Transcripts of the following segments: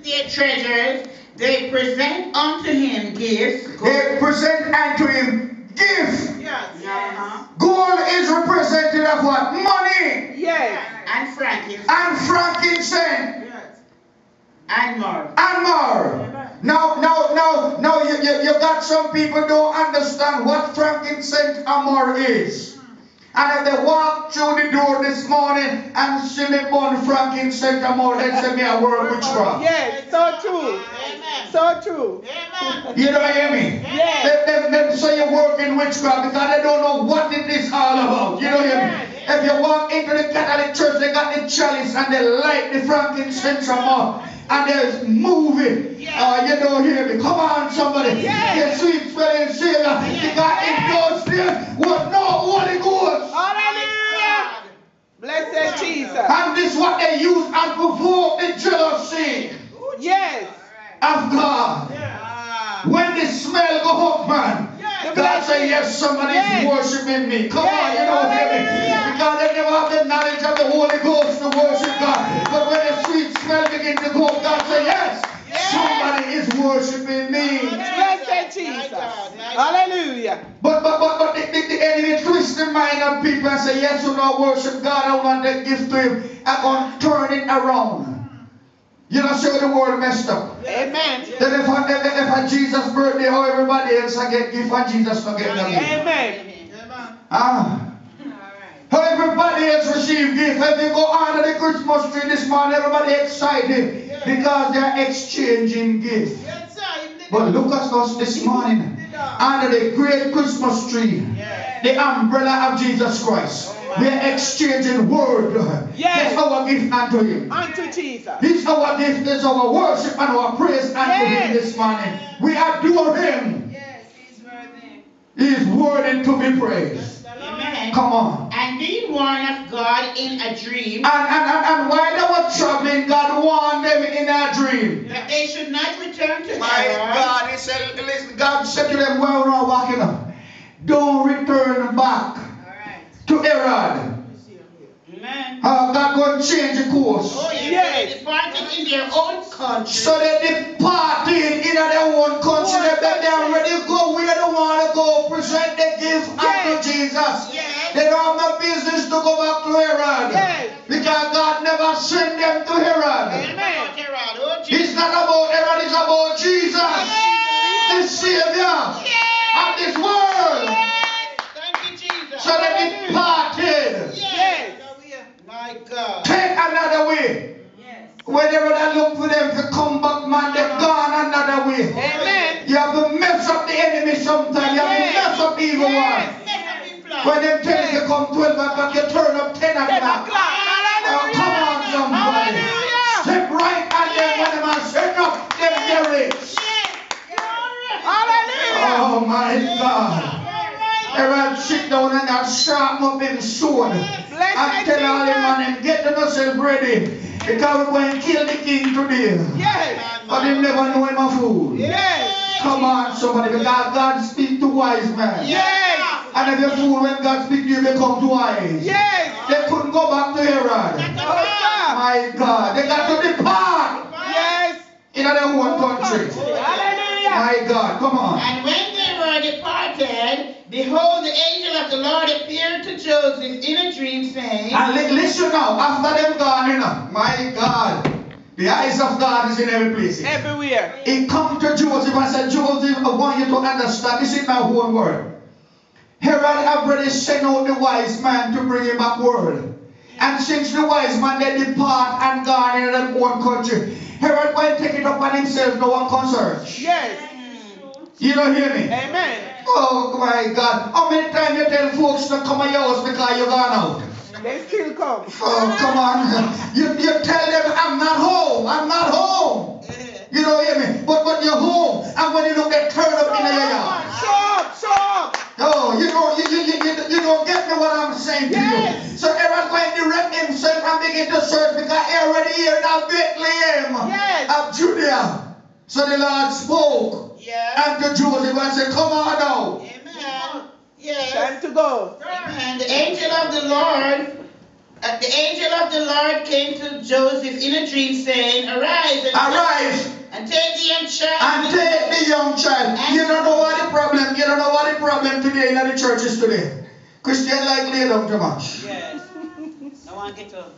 their treasures, they present unto him gifts. They present unto him gifts. Yes. Gold is representative of what? Money. Yes. And frankincense. And frankincense. Yes. And myrrh. And more. Now, you got some people don't understand what frankincense and myrrh is. And if they walk through the door this morning and see me burn frankincense and myrrh, they say me a word witchcraft. Yes, so true. Amen. So true. Amen. You don't hear me? Yes. Them say you work in witchcraft because they don't know what it is all about. You don't hear me? If you walk into the Catholic church, they got the chalice and they light the frankincense and myrrh. And they're moving. You don't hear me. Come on, somebody. Yes. The sweet smelling Savior. Because it goes there with no Holy Ghost. Hallelujah. Blessed Jesus. And this is what they use and provoke the jealousy Yes. of God. When the smell go up, man. God say, yes, somebody is worshiping me. Come on, you don't hear me. Because they never have the knowledge of the Holy Ghost to worship God. But when the sweet smell begins to go up, God say, yes, somebody is worshiping me. Blessed Jesus. Hallelujah. But the enemy twists the mind of people and say, yes, you don't worship God. I want that gift to him. I'm going to turn it around. You know, show the world messed up. Amen. Then if I Jesus' birthday, how everybody else I get gift and Jesus don't get no gift. Amen. How everybody else receive gift. If you go under the Christmas tree this morning, everybody excited because they're exchanging gifts. But look at us this morning under the great Christmas tree, the umbrella of Jesus Christ. We are exchanging word. Yes. That's our gift unto him. Unto Jesus. He's our gift, is our worship and our praise unto him this morning. We adore him. Yes, he's worthy. He is worthy to be praised. Amen. Come on. And being warned of God in a dream, And while they were traveling, God warned them in a dream. that they should not return to My Herod. God, he said, listen, God said to them while we were walking up, don't return back to Herod. Amen. God going to change the course. Oh, yes. Yes. They departed in their own country. So they departed in their own country. They are ready to go where they want to go. Present the gift unto Jesus. Yes. They don't have no business to go back to Herod. Yes. Because God never sent them to Herod. Amen. Oh, Jesus. It's not about Herod, it's about Jesus. Yes. The Savior of this world. Yes. Thank you, Jesus. So they departed. Yes. My God. Take another way. Yes. Whenever they look for them to come back, man, they've gone another way. Amen. You have to mess up the enemy sometimes. You have to mess up evil one. When them tell you to come 12 o'clock, you turn up 10 o'clock. Oh, come on, somebody. Step right at them when them are setting up them lyrics. Hallelujah. Oh, my God. Herod sit down and that sharpen up him sword. And tell all them man, get themselves ready. Because we're going to kill the king today. Yes. But they never know him a fool. Yes. Come on, somebody, because God speaks to wise men. Yes. And if you're fool, when God speaks to you, become wise. Yes. They couldn't go back to Herod. My God, they got to depart Yes. in their own country. Hallelujah. My God, come on. And when they were departed, behold, the angel of the Lord appeared to Joseph in a dream, saying, And listen now, after them gone, you know, my God, the eyes of God is in every place. Everywhere. He come to Joseph and said, Joseph, I want you to understand, this is my whole word. Herod already sent out the wise man to bring him back word. And since the wise man they depart and gone in their own country, Herod went take it upon himself, no one can search. Yes. You don't hear me? Amen. Oh my God. How many times you tell folks to come to your house because you're gone out? They still come. Oh, come on. You tell them, I'm not home. I'm not home. You don't hear me? But you're home. And when you look at turn up in your yard. Stop. Oh, you don't get me what I'm saying to you. So Herod going to direct himself and begin to search because Herod here now Bethlehem of Judea. So the Lord spoke unto Joseph and said, come on now. Amen. Yes. Time to go. Amen. The angel of the Lord The angel of the Lord came to Joseph in a dream, saying, Arise and take the young child. And take the young child. You don't know what the problem. You don't know what the problem today in the churches today. Christians like lay down too much. Yes. I want to get up.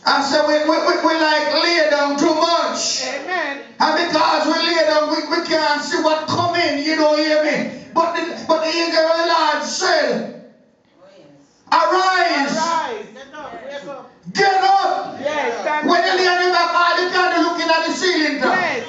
I said we like lay down too much. Amen. And because we lay down, we can't see what coming. You don't hear me. But the angel of the Lord said, Arise. Get up. Yes. When you lay on your back, all you can do looking at the ceiling. Yes.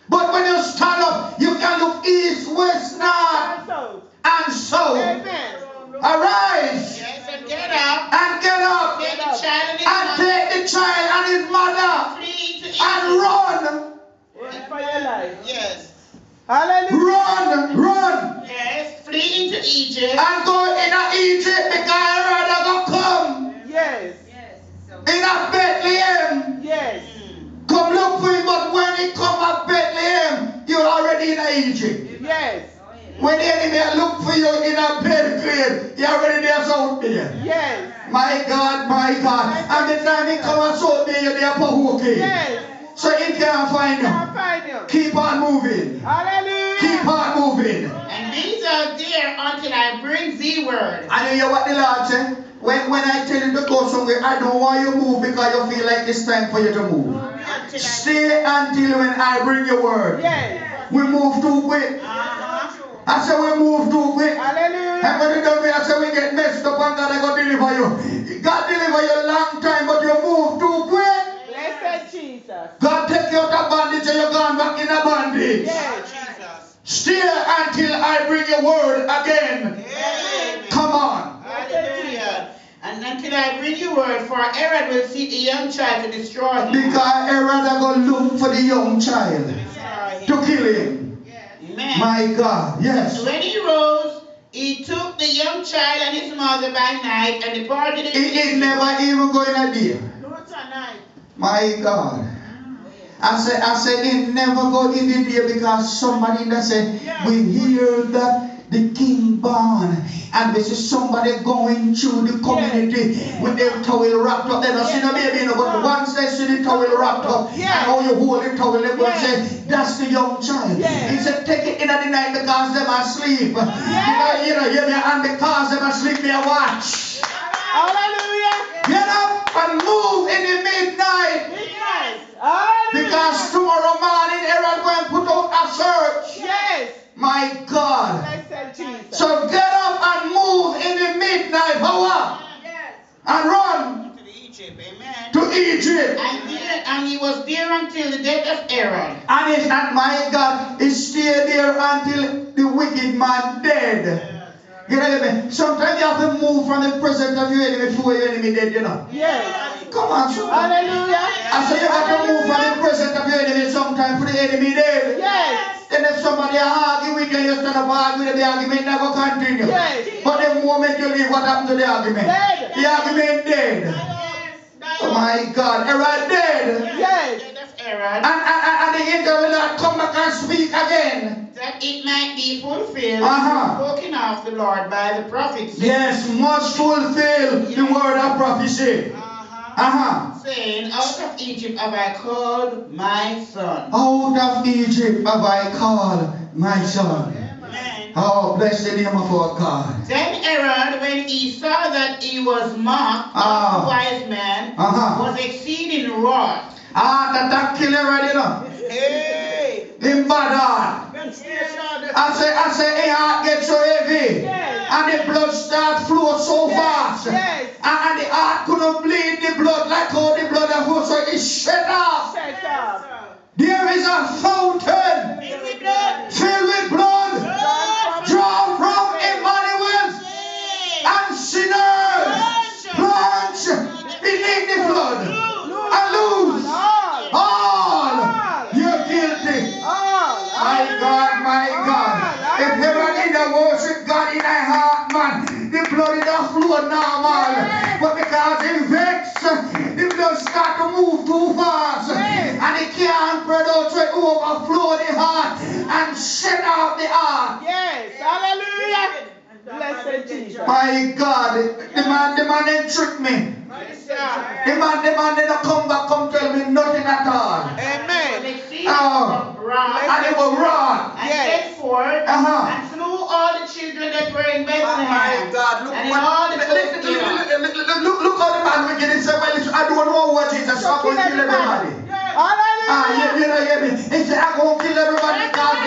But when you stand up, you can look east, west, north, and south. Amen. Arise. Yes, and get up. And get up. Take the child and his And mother. take the child and his mother. Flee to Egypt. And run. Run for your life. Yes. Hallelujah. Run. Yes. Flee into Egypt. And go in Egypt because Herod going to come. Yes. In a Bethlehem. Yes. Come look for him, but when he come at Bethlehem, you're already in Egypt. Yes. When the enemy look for you in a Bethlehem, you're already there out there. Yes. My God, my God. And the time he come and out there, you're there for hooking. Yes. So he can't find you. Can't find you. Keep on moving. Hallelujah. Keep on moving. And these are there until I bring thee word. And you hear what the Lord said? When I tell you to go somewhere, I don't want you to move because you feel like it's time for you to move. Stay until when I bring your word. Yes. We move too quick. I said we move too quick. Hallelujah. And when you don't I said we get messed up and God going to deliver you. God deliver you a long time, but you move too quick. Blessed Jesus. God take you out of bondage and you're gone back in a bondage. Yes. Stay until I bring your word again. Yes. Come on. Hallelujah. And until I bring you word, for Herod will seek a young child to destroy him. Because Herod are going to look for the young child to kill him. Amen. My God, yes. When he rose, he took the young child and his mother by night and departed. He never even going a day. My God. I said he never go in the day because somebody that said, we hear that the king born. And this is somebody going through the community with their towel wrapped up. They don't see no baby, no, but once they see the towel wrapped up, and how you hold the towel, they will say, that's the young child. He said, take it in the night because them are asleep. You know, hear me, and because them are asleep, they watch. Hallelujah. Get up and move in the midnight. Because tomorrow morning, Herod going to put out a search. Yes. My God. Blessed Jesus. So get up and move in the midnight hour. Yes. And run To Egypt. Amen. to Egypt. And he was there until the death of Herod. And it's not, my God, he stayed there until the wicked man dead. You know, sometimes you have to move from the presence of your enemy before your enemy dead, you know. Yes. Come on, son. Hallelujah. I say you have to move from the presence of your enemy sometimes for the enemy dead. Yes. Then if somebody argue with you, you stand up and argue with them, the argument never continue. Yes. But the moment you leave, what happened to the argument? Dead. The argument dead. Oh my God, Herod dead. Yes. Herod, And the angel will not come back and speak again. that it might be fulfilled, spoken of the Lord by the prophets. Yes, must fulfill the word of prophecy. Saying, out of Egypt have I called my son. Out of Egypt have I called my son. Amen. Oh, bless the name of our God. Then Herod, when he saw that he was mocked of the wise man, was exceeding wroth. That kill Herod, you know. Hey! In bad heart. I say, his heart gets so heavy. Yes. And the blood starts flow so fast. Yes. And the heart couldn't bleed the blood like how the blood of flow, so it shut off. Shut up. There is a fountain filled with blood drawn from Emmanuel and sinners plunged beneath the flood and lose all. You're guilty. My God. If Herod in the worship God in thy heart, man, the blood in the flow normal. But because it vexed, the blood start to move too fast. And it can't produce it overflow the heart and shut out the heart. Yes. Hallelujah. Blessed Jesus. My God, the man didn't trick me. The man never come back, come tell me nothing at all. Amen. And they were wrong. And set forth and slew all the children that were in Bethlehem. My God, look and in all the look how the man wicked and said, well, I don't know what Jesus, so I'm going to kill everybody. Hallelujah. You know, hear me? He said, I'm going to kill everybody because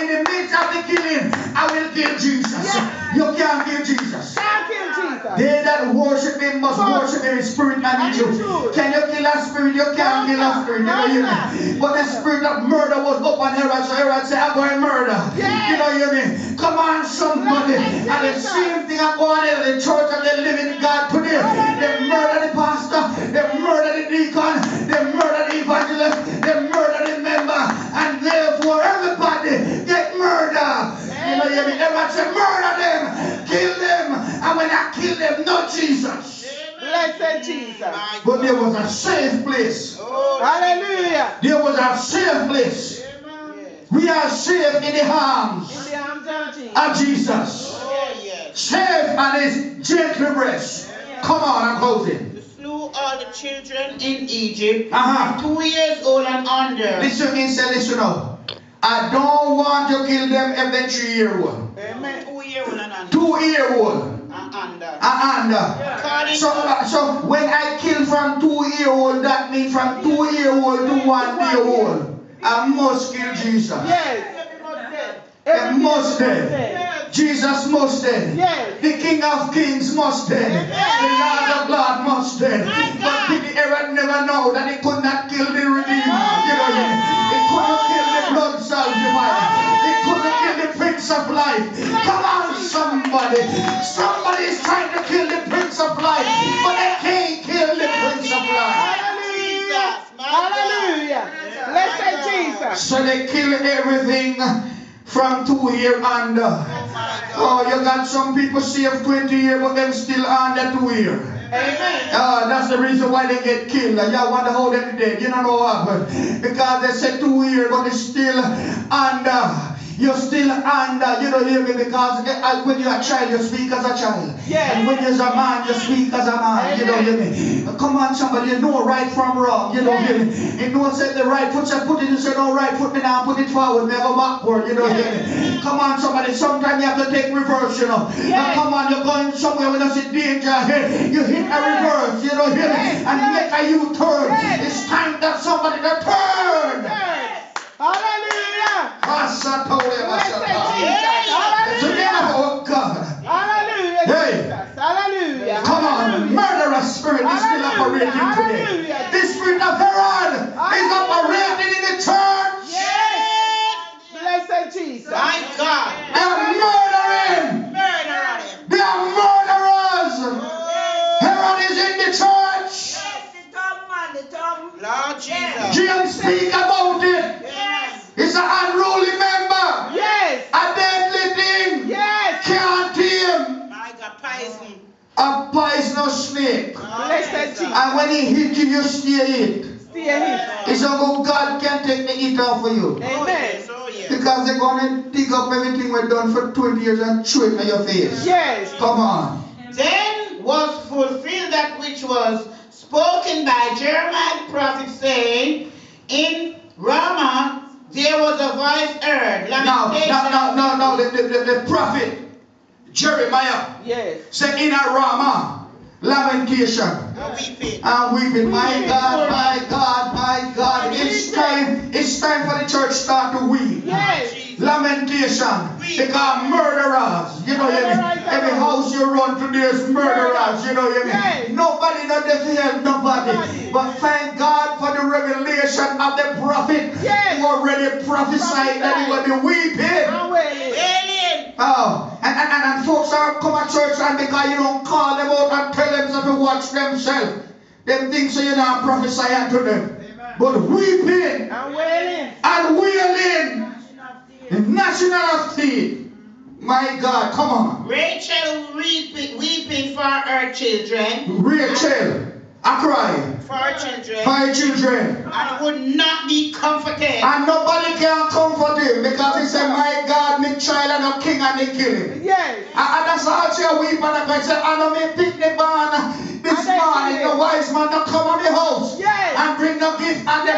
in the midst of the killing, I will kill Jesus. You can't kill Jesus. Can't kill Jesus. They that worship him must worship him in spirit and in truth. Can you kill a spirit? You can't kill a spirit. You know, hear me? But the spirit of murder was up on Herod, so Herod said, I'm going to murder. You know, hear me? Come on, somebody. And the same thing I'm going in the church of the living God today. They murder the pastor, they murder the deacon, they murder the evangelist, they murder the member, and therefore everybody get murdered. You know, hear me? Everybody say, murder them, kill them, and when I kill them, not Jesus. Blessed Jesus. But there was a safe place. Hallelujah. There was a safe place. We are safe in the arms In the arms of Jesus. of Jesus. Safe on his gentle breast. Come on, I'm closing. Slew all the children in Egypt, 2 Uh-huh. years old and under. Listen, he said, listen now. I don't want to kill them if they're 3-year-old. Amen. 2 years old and under. 2-year-old. And under. And so when I kill from 2-year-old, that means from 2-year-old to 1-year-old. I must kill Jesus. Yes. It must dead. Jesus must dead. Yes. The King of Kings must dead. The Lord of Lords must dead. But King Herod never know that he could not kill the Redeemer. You know, he couldn't kill the blood sanctifier. He couldn't kill the Prince of Life. Come on, somebody. Somebody is trying to kill the Prince of Life, but they can't kill the Prince of Life. Hallelujah. Hallelujah. Blessed Jesus. So they kill everything from 2 years under. Oh, you got some people saved 20 years, but them still under 2 years. Amen. That's the reason why they get killed. Y'all wonder how they dead. You don't know what happened. Because they said 2 years, but it's still under. You're still under, you know, hear me, because when you're a child, you speak as a child. Yes. And when you're a man, you speak as a man. You know, hear me. Come on, somebody, you know right from wrong. You know, hear me. You know, say the right foot, say put it, you say no right foot, me now put it forward, never backward. You know, hear me. Come on, somebody, sometimes you have to take reverse, you know. Now, come on, you're going somewhere when there's a danger ahead. You hit a reverse, you know, hear me, and make a U-turn. It's time that somebody to turn. Hallelujah. Blessed Jesus. Hallelujah. Oh God. Hallelujah. Hey. Jesus. Hallelujah. Come on, murderous spirit is still operating today. Hallelujah. The spirit of Herod is operating in the church. Yes. Blessed Jesus. My God. They are murdering. They are murderers. Herod is in the church. Lord Jesus. James speak about it. It's an unruly member. Yes. A deadly thing. Yes. Can't tame. My God, poison. A poisonous snake. Blessed Jesus. And when he hit you, you stay it. Stay here. It's how God can take the heat off for you. Amen. Because they're going to dig up everything we've done for 20 years and throw it in your face. Yes. Come on. Then was fulfilled that which was spoken by Jeremiah the prophet, saying, in Ramah there was a voice heard. Now, the prophet Jeremiah Yes. said in a Ramah, lamentation and weeping. My God, my God, my God. It's time for the church start to weep. Yes. Lamentation. Because murderers, you know, every house you run to, there's murderers, you know, Yes. nobody not there to help nobody. But thank God for the revelation of the prophet who already prophesied that he will be weeping. Alien. Oh, and folks are come to church and because you don't call them out and tell them to watch themselves, them things so you're not prophesying to them. But weeping and wailing. The nationality. My God, come on. Rachel weeping for her children. Rachel, I cry. For her children. For her children. And would not be comforted. And nobody can comfort him because he said, my God, my child and a king and they kill him. Yes. And that's how she weep and I say, I know me pick the barn this morning, the wise man to come on the house Yes. and bring the gift and them